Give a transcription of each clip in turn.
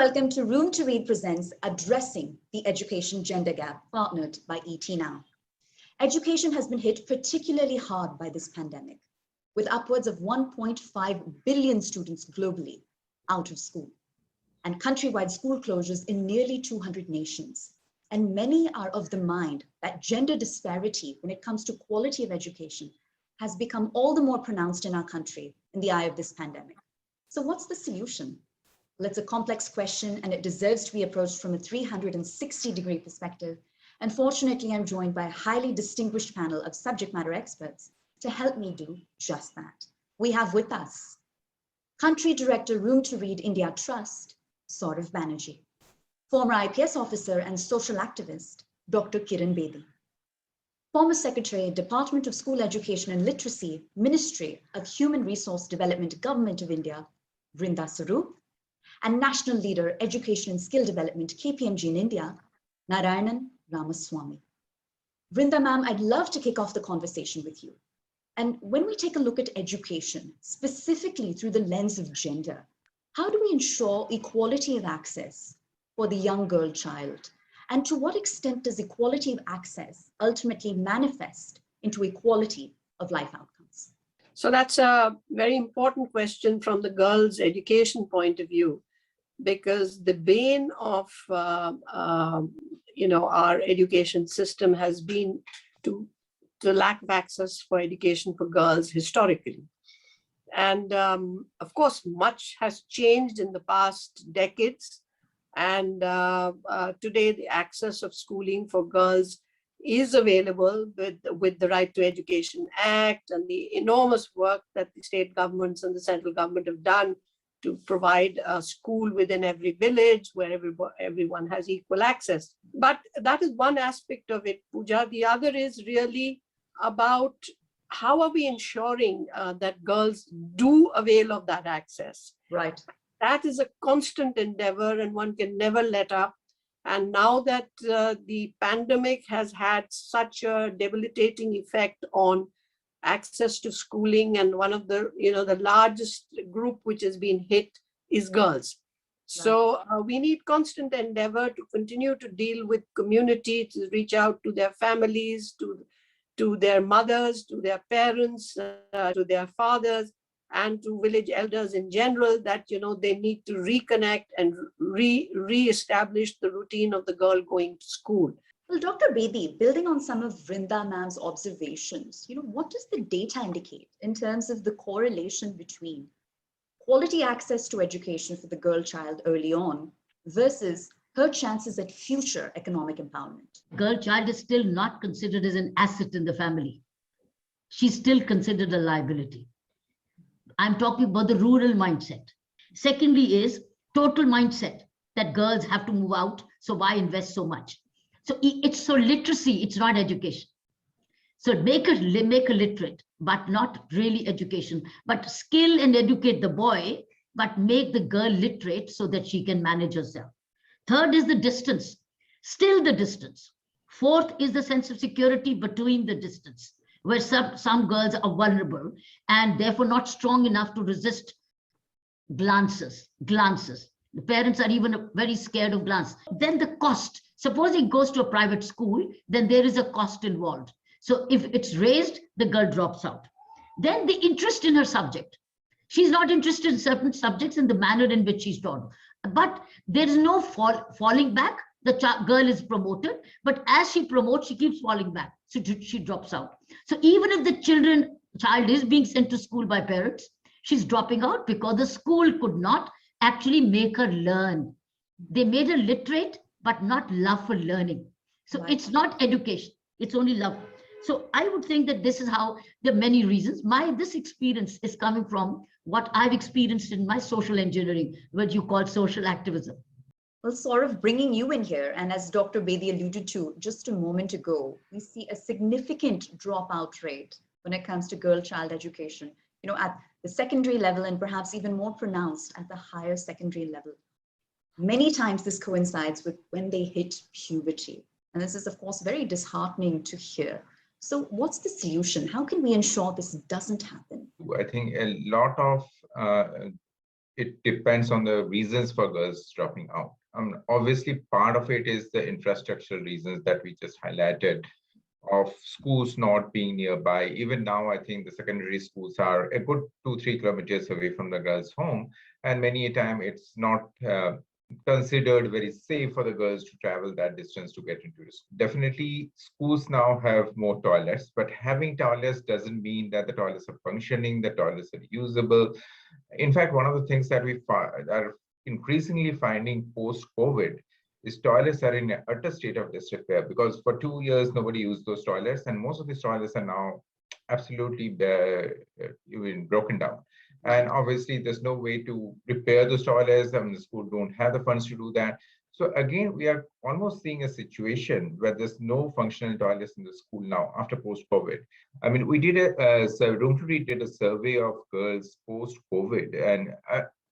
welcome to Room to Read presents Addressing the Education Gender Gap, partnered by ET Now. Education has been hit particularly hard by this pandemic, with upwards of 1.5 billion students globally out of school, and countrywide school closures in nearly 200 nations. And many are of the mind that gender disparity when it comes to quality of education has become all the more pronounced in our country in the eye of this pandemic. So what's the solution? Well, it's a complex question and it deserves to be approached from a 360-degree perspective. And fortunately, I'm joined by a highly distinguished panel of subject matter experts to help me do just that. We have with us Country Director, Room to Read India Trust, Swarup, former IPS officer and social activist, Dr. Kiran Bedi, former Secretary, Department of School Education and Literacy, Ministry of Human Resource Development, Government of India, Vrinda, and National Leader, Education and Skill Development, KPMG in India, Narayanan, Ramaswamy. Vrinda ma'am, I'd love to kick off the conversation with you. And when we take a look at education, specifically through the lens of gender, how do we ensure equality of access for the young girl child? And to what extent does equality of access ultimately manifest into equality of life outcomes? So that's a very important question from the girls' education point of view, because the bane of our education system has been to lack of access for education for girls historically. And of course, much has changed in the past decades. And today, the access of schooling for girls is available with the Right to Education Act and the enormous work that the state governments and the central government have done to provide a school within every village where everyone has equal access. But that is one aspect of it, Pooja. The other is really about how are we ensuring that girls do avail of that access? Right. That is a constant endeavor and one can never let up. And now that the pandemic has had such a debilitating effect on access to schooling, and one of the largest group which has been hit is girls. So we need constant endeavor to continue to deal with community, to reach out to their families, to their mothers, to their parents, to their fathers, and to village elders in general, that they need to reconnect and re-establish the routine of the girl going to school. Well, Dr. Bedi, building on some of Vrinda ma'am's observations, what does the data indicate in terms of the correlation between quality access to education for the girl child early on versus her chances at future economic empowerment? Girl child is still not considered as an asset in the family. She's still considered a liability. I'm talking about the rural mindset. Secondly is total mindset that girls have to move out, so why invest so much? So it's literacy, it's not education. So make her literate, but not really education, but skill and educate the boy, but make the girl literate so that she can manage herself. Third is the distance, still the distance. Fourth is the sense of security between the distance, where some girls are vulnerable and therefore not strong enough to resist glances. The parents are even very scared of glances. Then the cost. Suppose he goes to a private school, then there is a cost involved. So if it's raised, the girl drops out. Then the interest in her subject. She's not interested in certain subjects in the manner in which she's taught. But there is no falling back. The girl is promoted, but as she promotes, she keeps falling back. So she drops out. So even if the child is being sent to school by parents, she's dropping out because the school could not actually make her learn. They made her literate, but not love for learning. So right. It's not education, it's only love. So I would think that this is how there are many reasons. This experience is coming from what I've experienced in my social engineering, what you call social activism. Well, sort of bringing you in here, and as Dr. Bedi alluded to just a moment ago, we see a significant dropout rate when it comes to girl child education, at the secondary level and perhaps even more pronounced at the higher secondary level. Many times this coincides with when they hit puberty. And this is, of course, very disheartening to hear. So what's the solution? How can we ensure this doesn't happen? I think a lot of it depends on the reasons for girls dropping out. Obviously, part of it is the infrastructural reasons that we just highlighted, of schools not being nearby. Even now, I think the secondary schools are a good 2-3 kilometers away from the girls' home, and many a time it's not considered very safe for the girls to travel that distance to get into school. Definitely, schools now have more toilets, but having toilets doesn't mean that the toilets are functioning, the toilets are usable. In fact, one of the things that we are increasingly finding post-COVID is toilets are in an utter state of disrepair, because for 2 years, nobody used those toilets, and most of these toilets are now absolutely even broken down. And obviously, there's no way to repair those toilets. I mean, the school don't have the funds to do that. So again, we are almost seeing a situation where there's no functional toilets in the school now after post-COVID. I mean, we did Room to Read did a survey of girls post-COVID and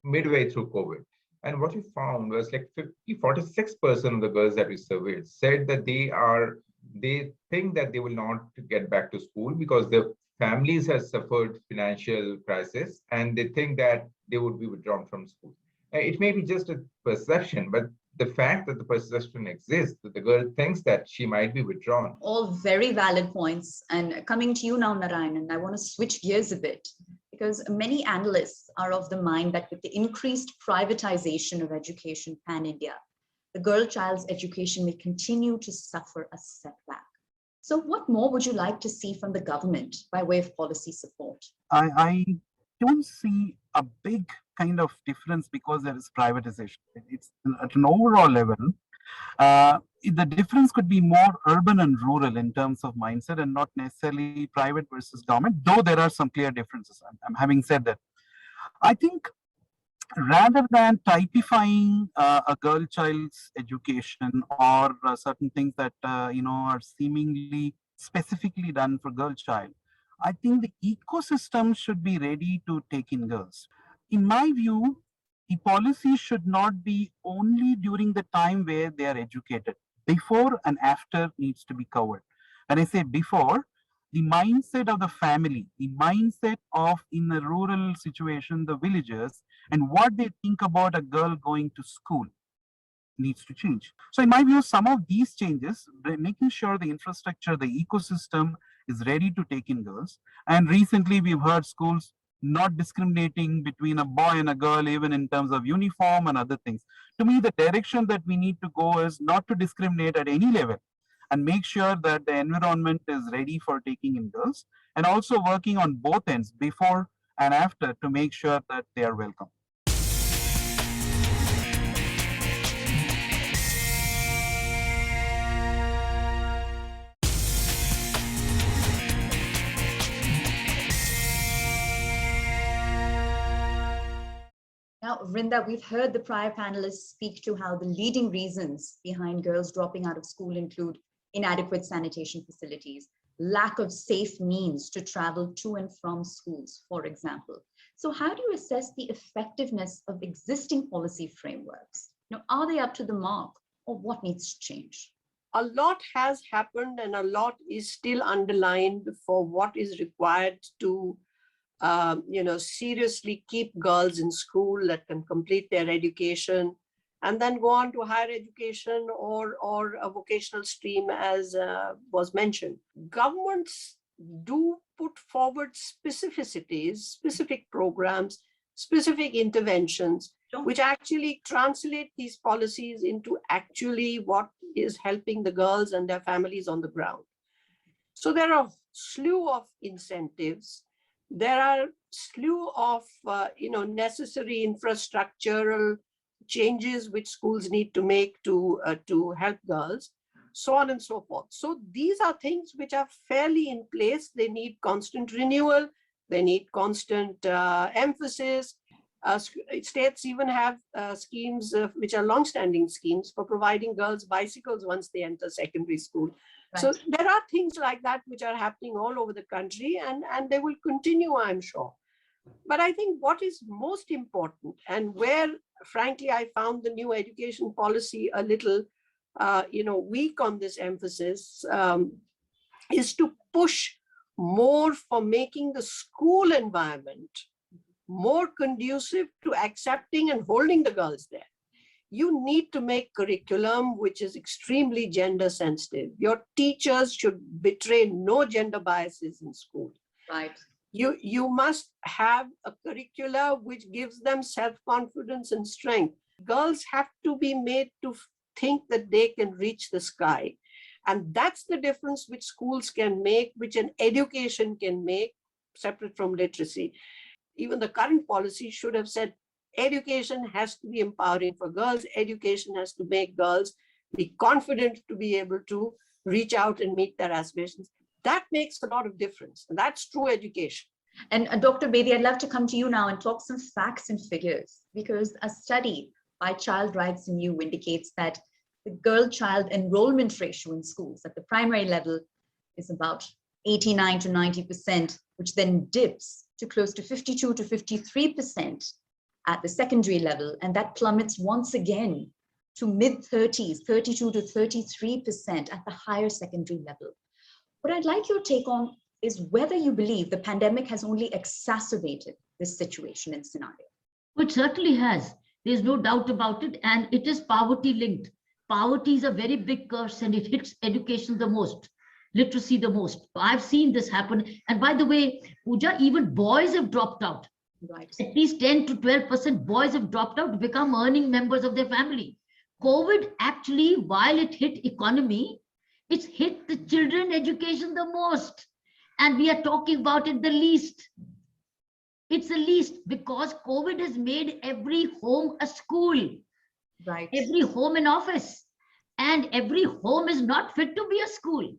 midway through COVID. And what we found was like 46% of the girls that we surveyed said that they think that they will not get back to school because their families have suffered financial crisis, and they think that they would be withdrawn from school. It may be just a perception, but the fact that the perception exists, that the girl thinks that she might be withdrawn. All very valid points. And coming to you now, Narayanan, I want to switch gears a bit, because many analysts are of the mind that with the increased privatization of education pan-India, the girl child's education may continue to suffer a setback. So what more would you like to see from the government by way of policy support? I don't see a big kind of difference because there is privatization. It's at an overall level. The difference could be more urban and rural in terms of mindset, and not necessarily private versus government, though there are some clear differences. I'm having said that, I think rather than typifying a girl child's education or certain things that are seemingly specifically done for girl child, I think the ecosystem should be ready to take in girls. In my view, the policy should not be only during the time where they are educated. Before and after needs to be covered. When I say before, the mindset of the family, the mindset of, in a rural situation, the villagers, and what they think about a girl going to school needs to change. So in my view, some of these changes, making sure the infrastructure, the ecosystem is ready to take in girls. And recently we've heard schools not discriminating between a boy and a girl, even in terms of uniform and other things. To me, the direction that we need to go is not to discriminate at any level, and make sure that the environment is ready for taking in girls, and also working on both ends, before and after, to make sure that they are welcome. Now, Vrinda, we've heard the prior panelists speak to how the leading reasons behind girls dropping out of school include inadequate sanitation facilities, lack of safe means to travel to and from schools, for example. So how do you assess the effectiveness of existing policy frameworks? Are they up to the mark, or what needs to change? A lot has happened, and a lot is still underlined for what is required to seriously keep girls in school that can complete their education and then go on to higher education or a vocational stream, as was mentioned. Governments do put forward specificities, specific programs, specific interventions, which actually translate these policies into actually what is helping the girls and their families on the ground. So there are a slew of incentives. There are slew of necessary infrastructural changes which schools need to make to help girls, so on and so forth. So these are things which are fairly in place. They need constant renewal. They need constant emphasis. States even have schemes which are long-standing schemes for providing girls bicycles once they enter secondary school. Right. So there are things like that which are happening all over the country, and they will continue, I'm sure. But I think what is most important, and where, frankly, I found the new education policy a little, weak on this emphasis, is to push more for making the school environment more conducive to accepting and holding the girls there. You need to make curriculum which is extremely gender sensitive. Your teachers should betray no gender biases in school. Right. You must have a curricula which gives them self-confidence and strength. Girls have to be made to think that they can reach the sky. And that's the difference which schools can make, which an education can make, separate from literacy. Even the current policy should have said, education has to be empowering for girls. Education has to make girls be confident to be able to reach out and meet their aspirations. That makes a lot of difference. And that's true education. And Dr. Bedi, I'd love to come to you now and talk some facts and figures, because a study by Child Rights and You indicates that the girl-child enrollment ratio in schools at the primary level is about 89 to 90%, which then dips to close to 52 to 53% at the secondary level. And that plummets once again to mid-30s, 32 to 33% at the higher secondary level. What I'd like your take on is whether you believe the pandemic has only exacerbated this situation and scenario. It certainly has. There's no doubt about it. And it is poverty linked. Poverty is a very big curse and it hits education the most, literacy the most. I've seen this happen. And by the way, Pooja, even boys have dropped out. Right. At least 10 to 12% boys have dropped out, become earning members of their family. COVID actually, while it hit economy, it's hit the children education the most. And we are talking about it the least. It's the least because COVID has made every home a school. Right. Every home an office. And every home is not fit to be a school.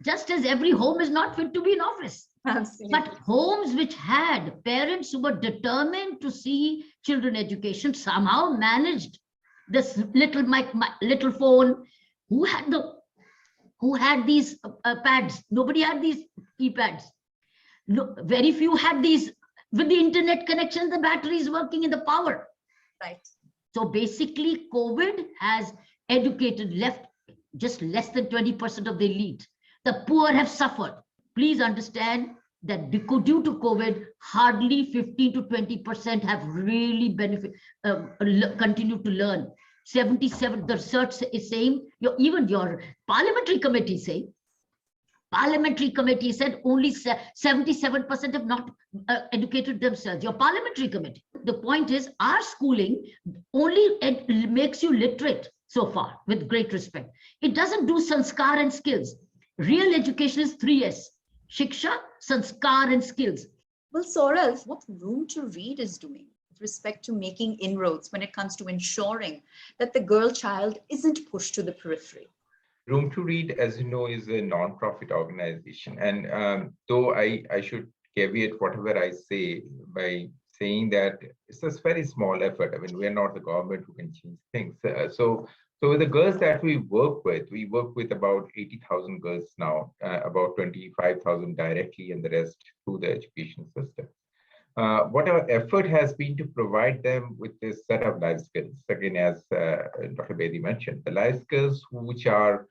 Just as every home is not fit to be an office. Absolutely. But homes which had parents who were determined to see children education somehow managed this little phone. Who had these pads? Nobody had these keypads. No, very few had these with the internet connection, the batteries working in the power. Right. So basically, COVID has educated just less than 20% of the elite. The poor have suffered. Please understand that due to COVID, hardly 15 to 20% have really continued to learn. 77, the research is saying, even your parliamentary committee said only 77% have not educated themselves. Your parliamentary committee. The point is, our schooling only makes you literate so far, with great respect. It doesn't do sanskar and skills. Real education is 3S. Shiksha, sanskar, and skills. Well, Swarup, what Room to Read is doing with respect to making inroads when it comes to ensuring that the girl child isn't pushed to the periphery? Room to Read, as you know, is a non-profit organization. And though I should caveat whatever I say by saying that it's a very small effort. I mean, we are not the government who can change things. So the girls that we work with about 80,000 girls now, about 25,000 directly and the rest through the education system. What our effort has been to provide them with this set of life skills, again, as Dr. Bedi mentioned, the life skills which are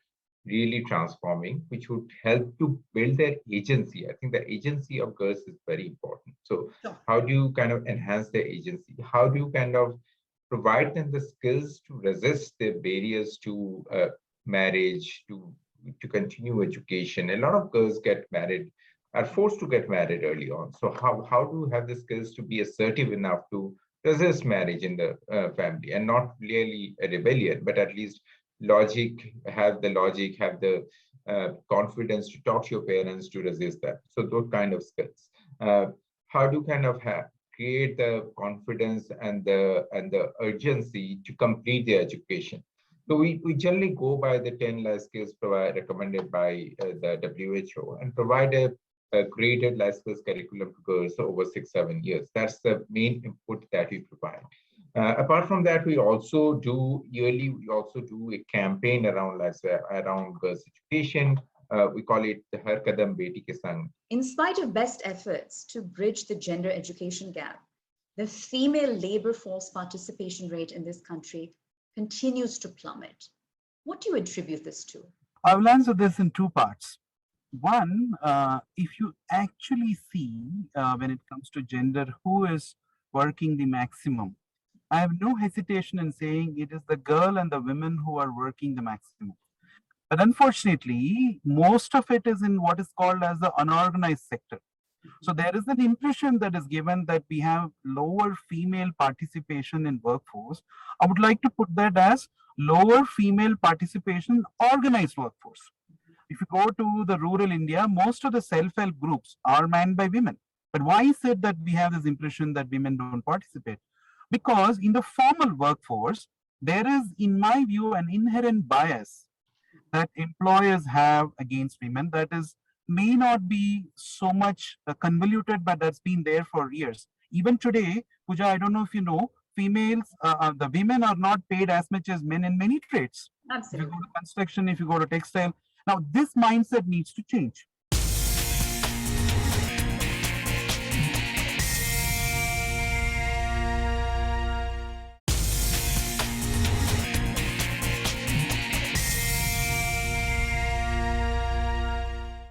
really transforming, which would help to build their agency. I think the agency of girls is very important. So how do you kind of enhance their agency? How do you kind of provide them the skills to resist the barriers to marriage, to continue education? A lot of girls are forced to get married early on. So how do you have the skills to be assertive enough to resist marriage in the family, and not really a rebellion, but at least have the confidence to talk to your parents to resist that. So those kind of skills. How do you kind of create the confidence and the urgency to complete their education? So we generally go by the 10 life skills recommended by the WHO and provide a graded life skills curriculum to girls over 6-7 years. That's the main input that we provide. Apart from that, we also do a campaign around girls' education. We call it the Har Kadam Beti Ke Sang. In spite of best efforts to bridge the gender education gap, the female labor force participation rate in this country continues to plummet. What do you attribute this to? I will answer this in two parts. One, if you actually see when it comes to gender, who is working the maximum, I have no hesitation in saying it is the girl and the women who are working the maximum. But unfortunately, most of it is in what is called as the unorganized sector. So there is an impression that is given that we have lower female participation in workforce. I would like to put that as lower female participation in organized workforce. If you go to the rural India, most of the self-help groups are manned by women. But why is it that we have this impression that women don't participate? Because in the formal workforce, there is, in my view, an inherent bias that employers have against women that is may not be so much convoluted, but that's been there for years. Even today, Pooja, I don't know if you know, the women are not paid as much as men in many trades. Absolutely. If you go to construction, if you go to textile. Now, this mindset needs to change.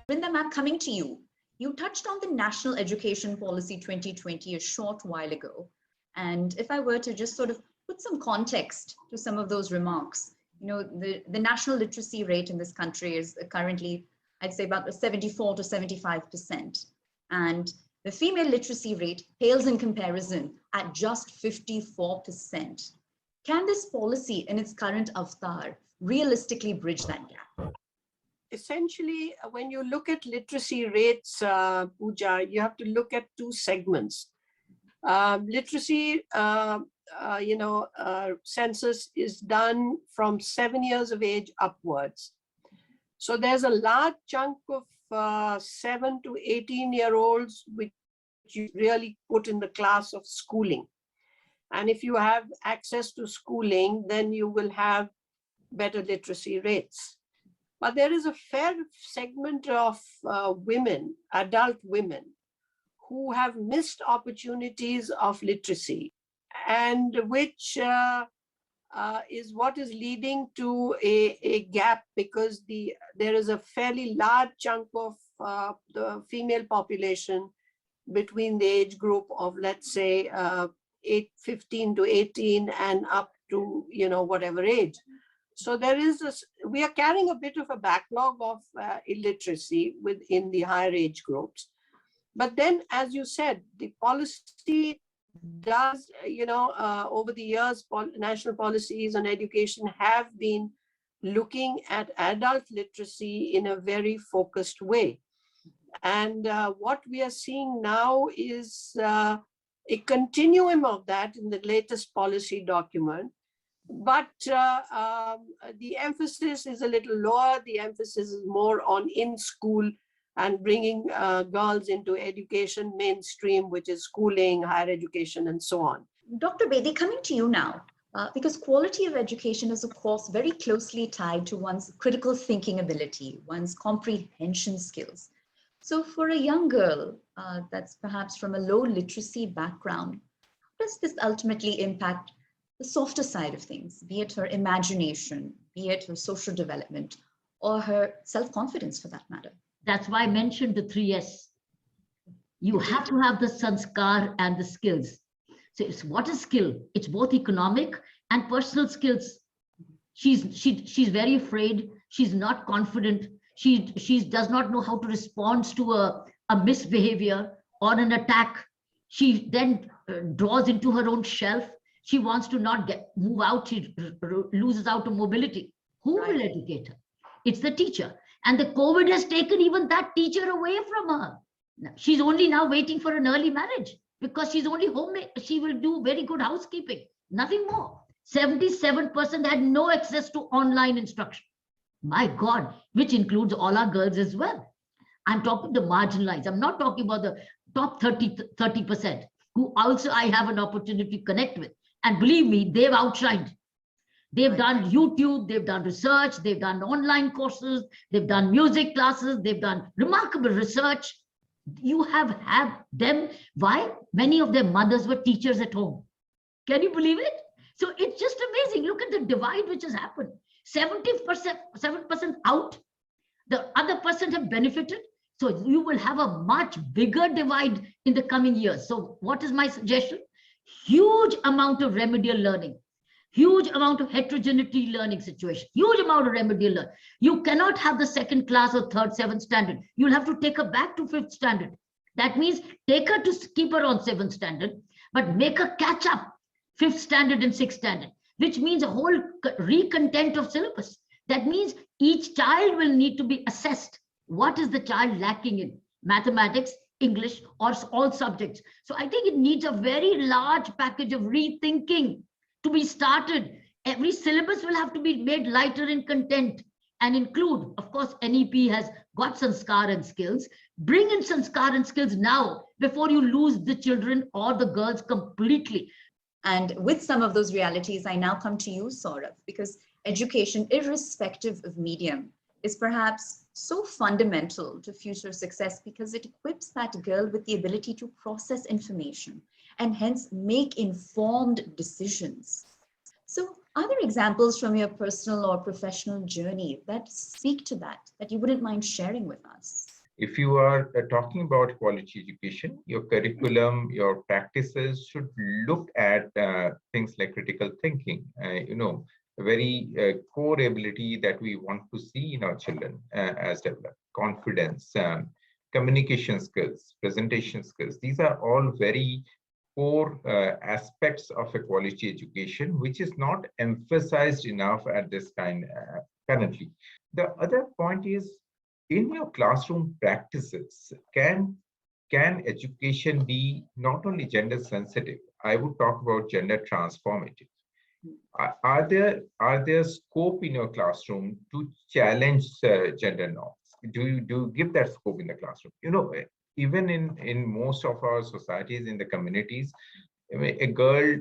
Vrinda ma'am, coming to you. You touched on the National Education Policy 2020 a short while ago. And if I were to just sort of put some context to some of those remarks, you know, the national literacy rate in this country is currently, I'd say, about 74 to 75%. And the female literacy rate pales in comparison at just 54%. Can this policy in its current avatar realistically bridge that gap? Essentially, when you look at literacy rates, Pooja, you have to look at two segments. Literacy, census is done from 7 years of age upwards. So there's a large chunk of 7 to 18-year-olds which you really put in the class of schooling. And if you have access to schooling, then you will have better literacy rates. But there is a fair segment of women, adult women, who have missed opportunities of literacy, and which is what is leading to a gap, because there is a fairly large chunk of the female population between the age group of, let's say, 15 to 18 and up to, whatever age. So we are carrying a bit of a backlog of illiteracy within the higher age groups. But then, as you said, the policy does, over the years, national policies on education have been looking at adult literacy in a very focused way. And what we are seeing now is a continuum of that in the latest policy document. But the emphasis is a little lower. The emphasis is more on in-school and bringing girls into education mainstream, which is schooling, higher education, and so on. Dr. Bedi, coming to you now, because quality of education is, of course, very closely tied to one's critical thinking ability, one's comprehension skills. So for a young girl that's perhaps from a low literacy background, how does this ultimately impact the softer side of things, be it her imagination, be it her social development, or her self-confidence for that matter? That's why I mentioned the 3S. You have to have the sanskar and the skills. So what is skill? It's both economic and personal skills. She's very afraid. She's not confident. She does not know how to respond to a misbehavior or an attack. She then draws into her own shelf. She wants to not move out. She loses out of mobility. Who will educate her? It's the teacher. And the COVID has taken even that teacher away from her. She's only now waiting for an early marriage because she's only homemade. She will do very good housekeeping, nothing more. 77% had no access to online instruction. My God, which includes all our girls as well. I'm talking the marginalized. I'm not talking about the top 30%, who also I have an opportunity to connect with. And believe me, they've outshined. They've done YouTube, they've done research, they've done online courses, they've done music classes, they've done remarkable research. You have them. Why? Many of their mothers were teachers at home. Can you believe it? So it's just amazing. Look at the divide which has happened. 7% out, The other person have benefited. So you will have a much bigger divide in the coming years. So what is my suggestion? Huge amount of remedial learning, huge amount of heterogeneity learning situation, huge amount of remedial learning. You cannot have the second class or third, seventh standard. You'll have to take her back to fifth standard. That means take her to keep her on seventh standard, but make her catch up fifth standard and sixth standard, which means a whole recontent of syllabus. That means each child will need to be assessed. What is the child lacking in mathematics, English, or all subjects? So I think it needs a very large package of rethinking to be started. Every syllabus will have to be made lighter in content and include, of course, NEP has got sanskar and skills. Bring in sanskar and skills now before you lose the children or the girls completely. And with some of those realities, I now come to you, Swarup, because education, irrespective of medium, is perhaps so fundamental to future success because it equips that girl with the ability to process information and hence make informed decisions. So are there examples from your personal or professional journey that speak to that you wouldn't mind sharing with us? If you are talking about quality education, your curriculum, your practices should look at things like critical thinking, a very core ability that we want to see in our children as developed, confidence, communication skills, presentation skills. These are all very core aspects of a quality education, which is not emphasized enough at this time currently. The other point is, in your classroom practices, can education be not only gender sensitive? I would talk about gender transformative. Are there scope in your classroom to challenge gender norms? Do you give that scope in the classroom? Even in most of our societies, in the communities, a girl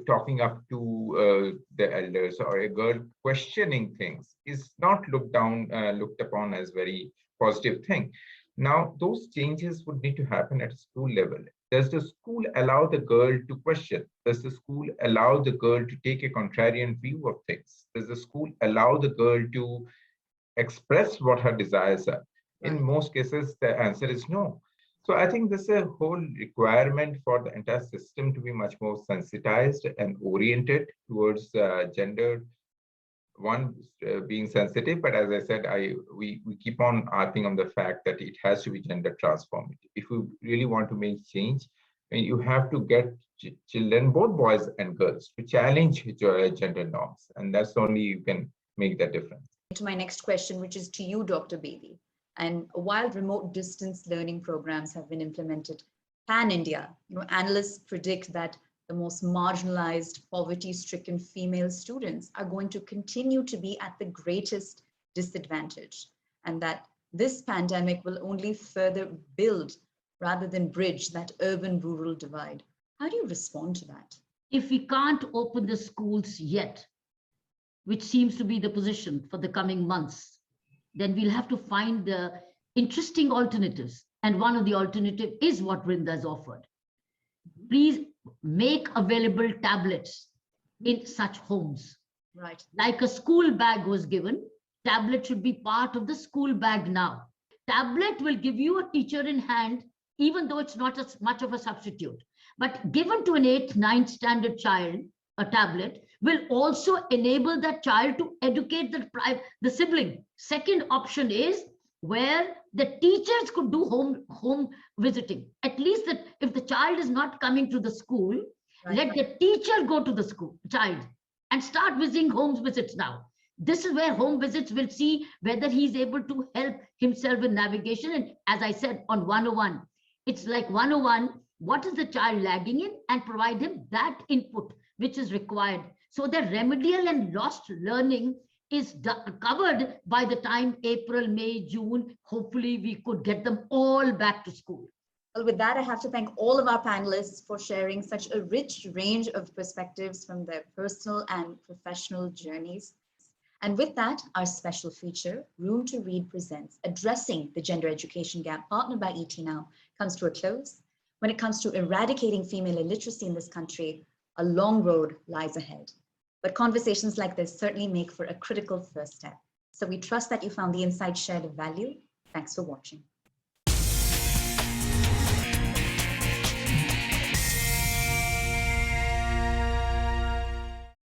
talking up to the elders or a girl questioning things is not looked upon as very positive thing. Now, those changes would need to happen at school level. Does the school allow the girl to question? Does the school allow the girl to take a contrarian view of things? Does the school allow the girl to express what her desires are? In most cases, the answer is no. So I think there's a whole requirement for the entire system to be much more sensitized and oriented towards gender. One, being sensitive, but as I said, we keep on harping on the fact that it has to be gender transformative. If we really want to make change, you have to get children, both boys and girls, to challenge gender norms, and that's only you can make that difference. To my next question, which is to you, Dr. Bedi. And while remote distance learning programs have been implemented pan-India, analysts predict that the most marginalized, poverty-stricken female students are going to continue to be at the greatest disadvantage, and that this pandemic will only further build rather than bridge that urban-rural divide. How do you respond to that? If we can't open the schools yet, which seems to be the position for the coming months, then we'll have to find the interesting alternatives. And one of the alternatives is what Vrinda has offered. Please make available tablets in such homes. Right. Like a school bag was given, tablet should be part of the school bag now. Tablet will give you a teacher in hand, even though it's not as much of a substitute. But given to an 8th, 9th standard child, a tablet will also enable that child to educate the sibling. Second option is where the teachers could do home visiting. At least that if the child is not coming to the school, let the teacher go to the child and start visiting home visits now. This is where home visits will see whether he's able to help himself in navigation. And as I said on 101, it's like 101, what is the child lagging in, and provide him that input which is required, so that remedial and lost learning is covered by the time April, May, June. Hopefully we could get them all back to school. Well, with that, I have to thank all of our panelists for sharing such a rich range of perspectives from their personal and professional journeys. And with that, our special feature, Room to Read presents Addressing the Gender Education Gap, partnered by ET Now, comes to a close. When it comes to eradicating female illiteracy in this country, a long road lies ahead. But conversations like this certainly make for a critical first step. So we trust that you found the insights shared of value. Thanks for watching.